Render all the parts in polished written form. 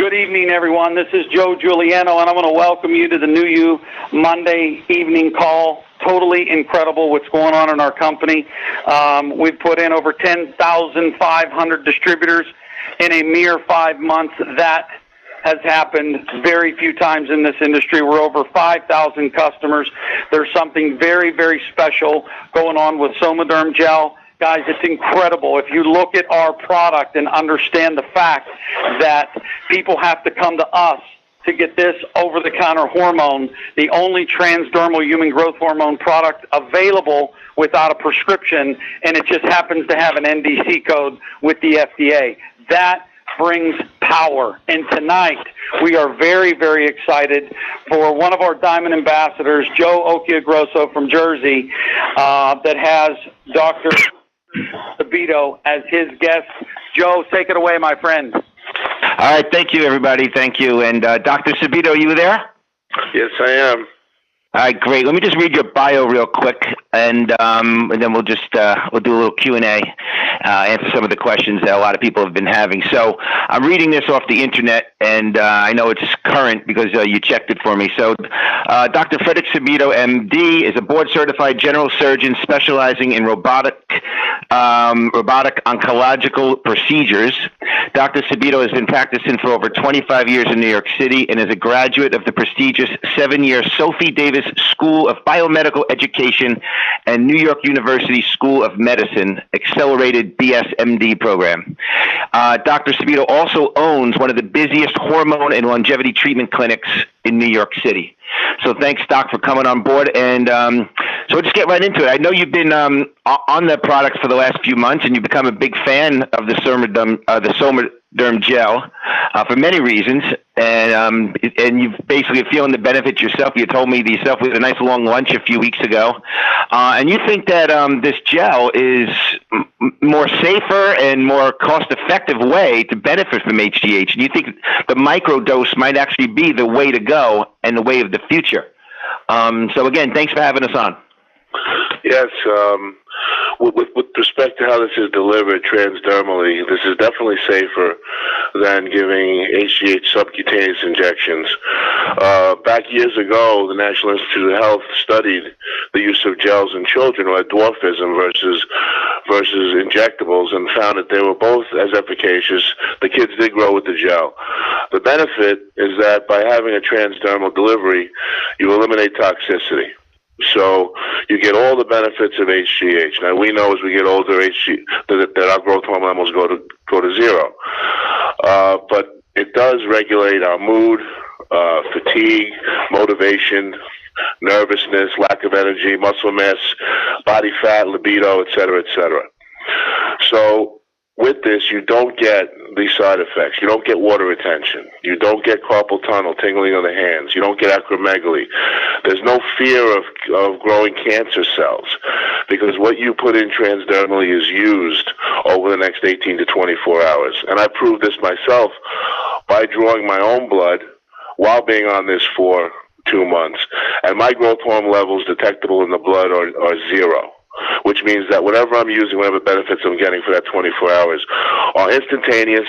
Good evening, everyone. This is Joe Giuliano, and I want to welcome you to the New You Monday evening call. Totally incredible what's going on in our company. We've put in over 10,500 distributors in a mere 5 months. That has happened very few times in this industry. We're over 5,000 customers. There's something very, very special going on with Somaderm gel. Guys, it's incredible. If you look at our product and understand the fact that people have to come to us to get this over-the-counter hormone, the only transdermal human growth hormone product available without a prescription, and it just happens to have an NDC code with the FDA. That brings power. And tonight, we are very, very excited for one of our Diamond Ambassadors, Joe Occhiogrosso from Jersey, that has Dr. Sabido as his guest. Joe, take it away, my friend. All right, thank you, everybody. Thank you. And Dr. Sabido, you there? Yes, I am. All right, great. Let me just read your bio real quick, and then we'll just we'll do a little Q&A, answer some of the questions that a lot of people have been having. So I'm reading this off the internet, and I know it's current because you checked it for me. So Dr. Frederick Sabido, MD, is a board-certified general surgeon specializing in robotic oncological procedures. Dr. Sabido has been practicing for over 25 years in New York City and is a graduate of the prestigious 7-year Sophie Davis School of Biomedical Education and New York University School of Medicine Accelerated BSMD program. Dr. Sabido also owns one of the busiest hormone and longevity treatment clinics in New York City. So thanks, Doc, for coming on board. And so we'll just get right into it. I know you've been on the product for the last few months, and you've become a big fan of the Somaderm gel for many reasons. And you've basically feeling the benefits yourself. You told me yourself with a nice long lunch a few weeks ago. And you think that this gel is more safer and more cost-effective way to benefit from HGH. And you think the microdose might actually be the way to go and the way of the future. So again, thanks for having us on. Yes, with respect to how this is delivered transdermally, this is definitely safer than giving HGH subcutaneous injections. Back years ago, the National Institute of Health studied the use of gels in children who had dwarfism versus injectables and found that they were both as efficacious. The kids did grow with the gel. The benefit is that by having a transdermal delivery, you eliminate toxicity. So you get all the benefits of HGH. Now we know as we get older, that our growth hormone levels go to zero. But it does regulate our mood, fatigue, motivation, nervousness, lack of energy, muscle mass, body fat, libido, et cetera, et cetera. So with this, you don't get these side effects. You don't get water retention. You don't get carpal tunnel, tingling of the hands. You don't get acromegaly. There's no fear of growing cancer cells because what you put in transdermally is used over the next 18 to 24 hours. And I proved this myself by drawing my own blood while being on this for 2 months. And my growth hormone levels detectable in the blood are zero, which means that whatever I'm using, whatever benefits I'm getting for that 24 hours are instantaneous,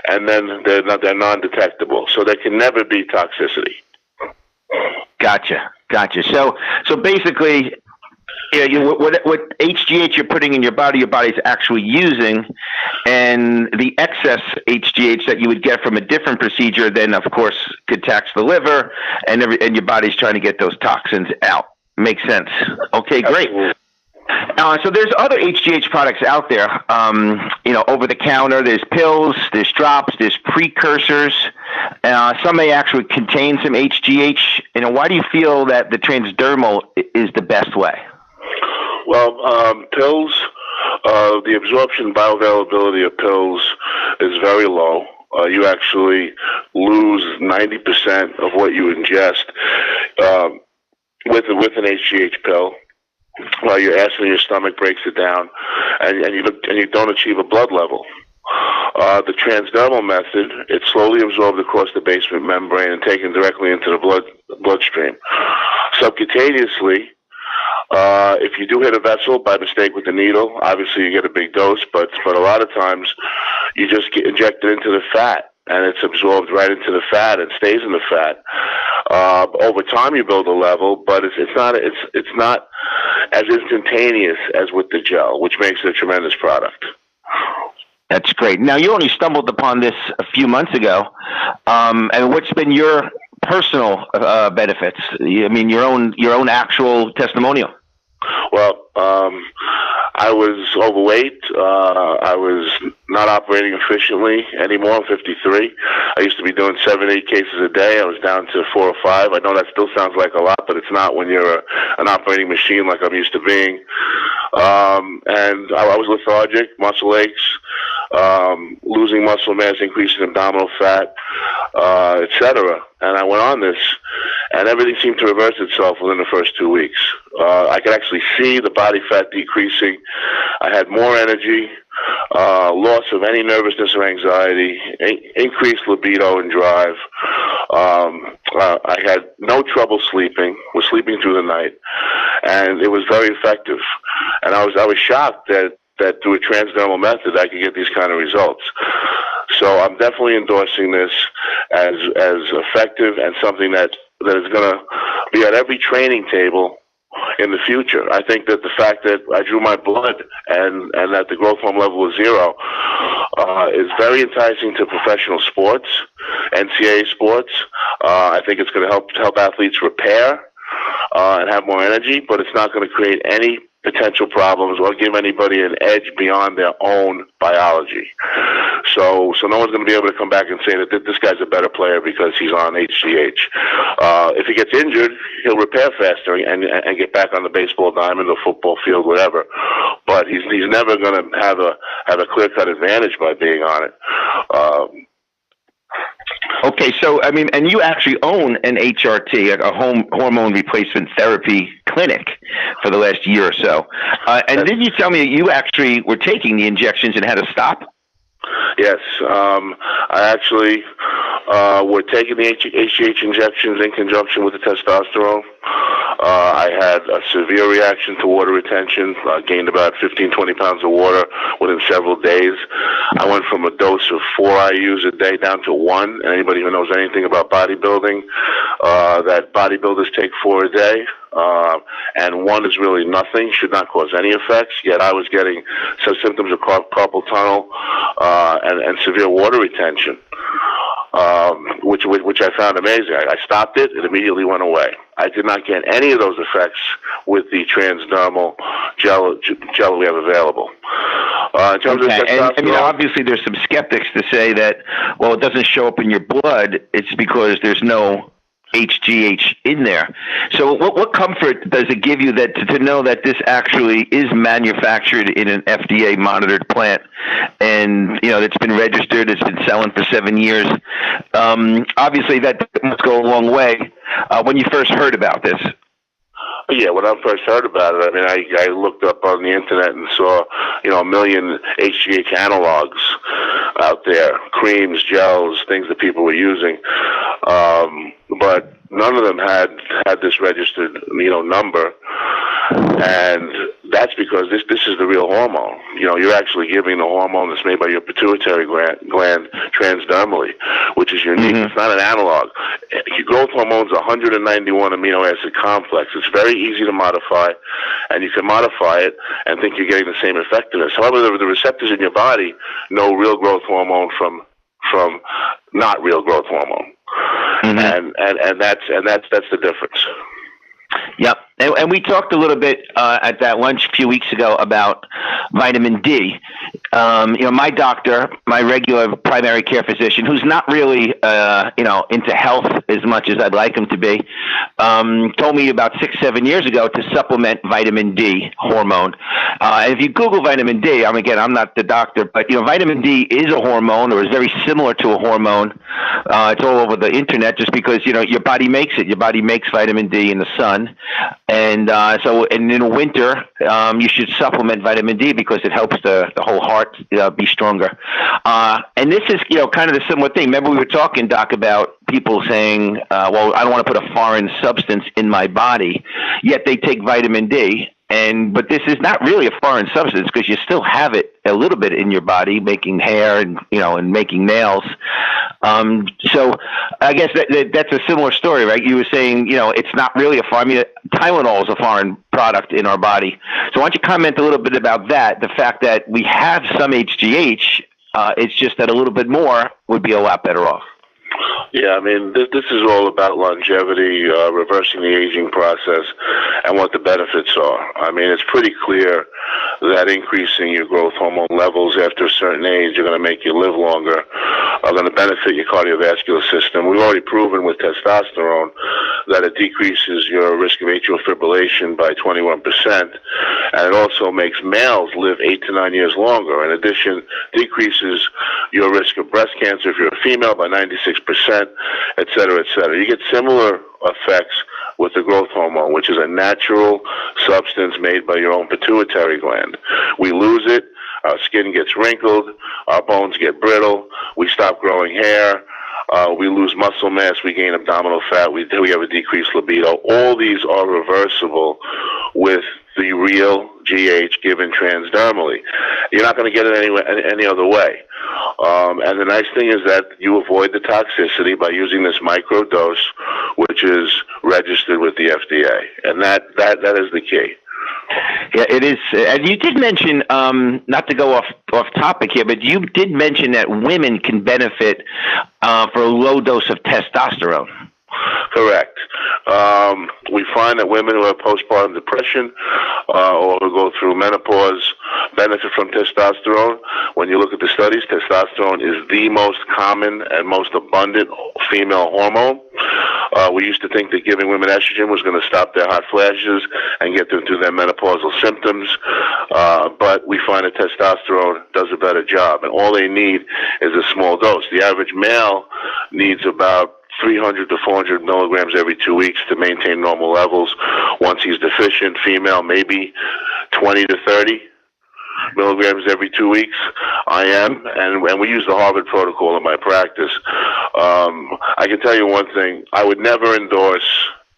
and then they're non-detectable. So there can never be toxicity. Gotcha. So basically, what HGH you're putting in your body's actually using, and the excess HGH that you would get from a different procedure then, of course, could tax the liver, and your body's trying to get those toxins out. Makes sense. Okay, great. Absolutely. So there's other HGH products out there, over the counter. There's pills, there's drops, there's precursors. Some may actually contain some HGH. Why do you feel that the transdermal is the best way? Well, pills, the absorption bioavailability of pills is very low. You actually lose 90% of what you ingest with an HGH pill. While your acid in your stomach breaks it down, and you don't achieve a blood level. The transdermal method, it's slowly absorbed across the basement membrane and taken directly into the bloodstream. Subcutaneously, if you do hit a vessel by mistake with the needle, obviously you get a big dose, but a lot of times you just get injected into the fat, and it's absorbed right into the fat and stays in the fat. Over time, you build a level, but it's not as instantaneous as with the gel, which makes it a tremendous product. That's great. Now, you only stumbled upon this a few months ago, and what's been your personal benefits? I mean, your own actual testimonial. Well, I was overweight. I was not operating efficiently anymore. I'm 53. I used to be doing 7-8 cases a day. I was down to 4 or 5. I know that still sounds like a lot, but it's not when you're an operating machine like I'm used to being. And I was lethargic, muscle aches, losing muscle mass, increasing abdominal fat, etc. And I went on this, and everything seemed to reverse itself within the first 2 weeks. I could actually see the body fat decreasing. I had more energy, loss of any nervousness or anxiety, increased libido and drive. I had no trouble sleeping, was sleeping through the night, and it was very effective. And I was shocked that through a transdermal method I could get these kind of results. So I'm definitely endorsing this as effective and something that is going to be at every training table in the future. I think that the fact that I drew my blood and that the growth hormone level was 0 is very enticing to professional sports, NCAA sports. I think it's going to help athletes repair and have more energy, but it's not going to create any potential problems or give anybody an edge beyond their own biology. So no one's going to be able to come back and say that this guy's a better player because he's on HGH. If he gets injured, he'll repair faster and get back on the baseball diamond or football field, whatever. But he's never going to have a clear-cut advantage by being on it. Okay, so I mean, and you actually own an HRT, a home hormone replacement therapy clinic, for the last year or so. And didn't you tell me that you actually were taking the injections and had to stop? Yes, I actually were taking the HGH injections in conjunction with the testosterone. I had a severe reaction to water retention. I gained about 15, 20 pounds of water within several days. I went from a dose of 4 IUs a day down to 1. And anybody who knows anything about bodybuilding, that bodybuilders take 4 a day. And 1 is really nothing, should not cause any effects, yet I was getting some symptoms of carpal tunnel and severe water retention, which I found amazing. I stopped it, it immediately went away. I did not get any of those effects with the transdermal gel we have available. In terms of testosterone, and obviously there's some skeptics to say that, well, it doesn't show up in your blood, it's because there's no HGH in there. So what comfort does it give you that to know that this actually is manufactured in an FDA monitored plant, and it's been registered, it's been selling for 7 years? Obviously that must go a long way. When you first heard about this? Yeah, when I first heard about it, I mean, I looked up on the internet and saw, a million HGH analogs out there, creams, gels, things that people were using, but none of them had this registered, number, and that's because this is the real hormone. You're actually giving the hormone that's made by your pituitary gland transdermally, which is unique. Mm-hmm. It's not an analog. Your growth hormone's 191 amino acid complex. It's very easy to modify, and you can modify it and think you're getting the same effectiveness. However, the receptors in your body know real growth hormone from not real growth hormone, mm-hmm. and that's the difference. Yep. And we talked a little bit at that lunch a few weeks ago about vitamin D. My doctor, my regular primary care physician, who's not really, into health as much as I'd like him to be, told me about 6-7 years ago to supplement vitamin D hormone. And if you Google vitamin D, I'm not the doctor, but, vitamin D is a hormone, or is very similar to a hormone. It's all over the internet just because, your body makes it. Your body makes vitamin D in the sun. And so in the winter, you should supplement vitamin D because it helps the whole heart be stronger. And this is, kind of the similar thing. Remember we were talking, Doc, about people saying, well, I don't want to put a foreign substance in my body, yet they take vitamin D. but this is not really a foreign substance because you still have it a little bit in your body, making hair and making nails. So I guess that's a similar story, right? You were saying, it's not really a foreign. I mean, Tylenol is a foreign product in our body. So why don't you comment a little bit about that? The fact that we have some HGH, it's just that a little bit more would be a lot better off. Yeah, I mean, this is all about longevity, reversing the aging process, and what the benefits are. I mean, it's pretty clear that increasing your growth hormone levels after a certain age are going to make you live longer, are going to benefit your cardiovascular system. We've already proven with testosterone that it decreases your risk of atrial fibrillation by 21%, and it also makes males live 8 to 9 years longer. In addition, decreases your risk of breast cancer if you're a female by 96%, et cetera, et cetera. You get similar effects with the growth hormone, which is a natural substance made by your own pituitary gland. We lose it, our skin gets wrinkled, our bones get brittle, we stop growing hair, we lose muscle mass, we gain abdominal fat, we have a decreased libido. All these are reversible with the real GH given transdermally. You're not going to get it any other way. And the nice thing is that you avoid the toxicity by using this micro dose, which is registered with the FDA. And that is the key. Yeah, it is. And you did mention, not to go off topic here, but you did mention that women can benefit for a low dose of testosterone. Correct. We find that women who have postpartum depression or who go through menopause benefit from testosterone. When you look at the studies, testosterone is the most common and most abundant female hormone. We used to think that giving women estrogen was going to stop their hot flashes and get them through their menopausal symptoms, but we find that testosterone does a better job, and all they need is a small dose. The average male needs about 300 to 400 milligrams every 2 weeks to maintain normal levels. Once he's deficient, female, maybe 20 to 30 milligrams every 2 weeks. I am, and we use the Harvard protocol in my practice. I can tell you one thing. I would never endorse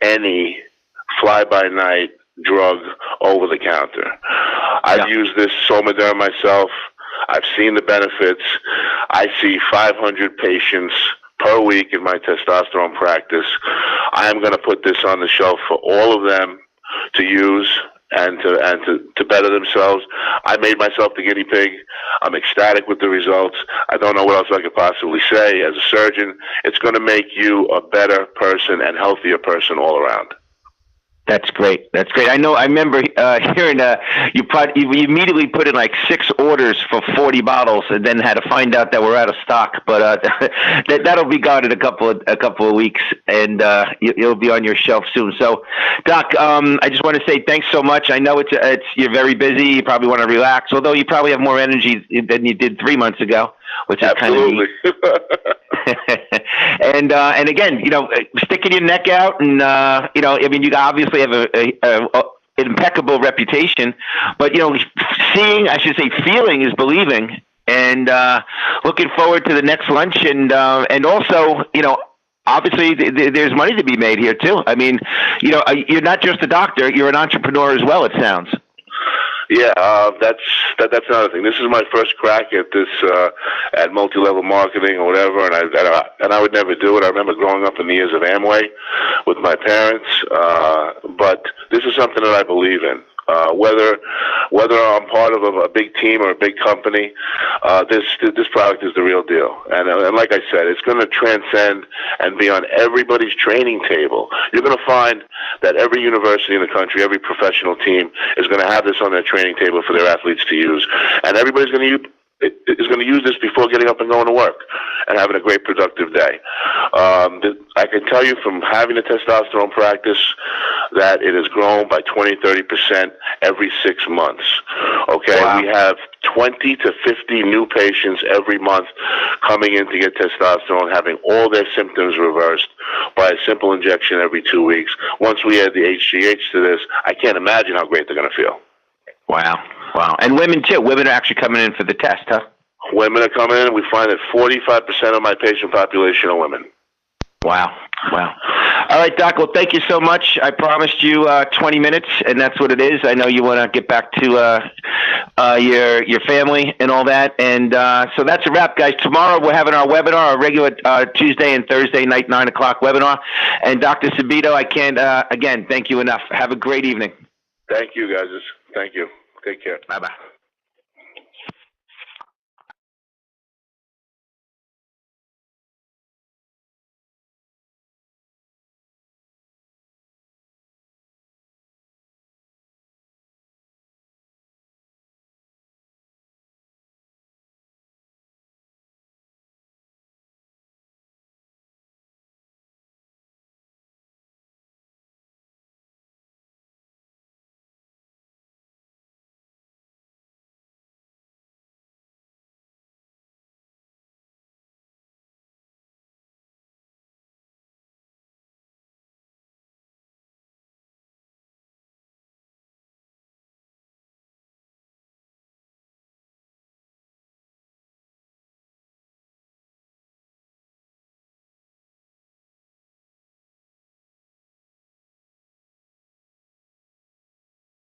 any fly-by-night drug over the counter. I've used this Somaderm myself. I've seen the benefits. I see 500 patients per week in my testosterone practice. I am going to put this on the shelf for all of them to use and to better themselves. I made myself the guinea pig. I'm ecstatic with the results. I don't know what else I could possibly say. As a surgeon, it's going to make you a better person and healthier person all around. That's great. That's great. I remember hearing you immediately put in like 6 orders for 40 bottles, and then had to find out that we're out of stock. But that'll be gone in a couple of weeks, and you'll be on your shelf soon. So, Doc, I just want to say thanks so much. I know it's you're very busy. You probably want to relax, although you probably have more energy than you did 3 months ago, which is kind of neat. And again, sticking your neck out, and I mean, you obviously have an impeccable reputation, but feeling is believing, and looking forward to the next lunch, and also, obviously there's money to be made here too. I mean, you're not just a doctor; you're an entrepreneur as well. It sounds. Yeah, that's another thing. This is my first crack at this, at multi-level marketing or whatever, and I would never do it. I remember growing up in the years of Amway with my parents, but this is something that I believe in. Whether I'm part of a big team or a big company, this product is the real deal. And like I said, it's going to transcend and be on everybody's training table. You're going to find that every university in the country, every professional team is going to have this on their training table for their athletes to use. And everybody's going to use this before getting up and going to work and having a great productive day. I can tell you from having a testosterone practice that it has grown by 20-30% every 6 months. Okay, wow. We have 20 to 50 new patients every month coming in to get testosterone, having all their symptoms reversed by a simple injection every 2 weeks. Once we add the HGH to this, I can't imagine how great they're going to feel. Wow. And women too. Women are actually coming in for the test, huh? Women are coming in. We find that 45% of my patient population are women. Wow. All All right, Doc. Well, thank you so much. I promised you 20 minutes, and that's what it is. I know you want to get back to your family and all that. And so that's a wrap, guys. Tomorrow we're having our webinar, our regular Tuesday and Thursday night 9 o'clock webinar. And Dr. Sabido, I can't, again, thank you enough. Have a great evening. Thank you, guys. Thank you. Take care. Bye-bye.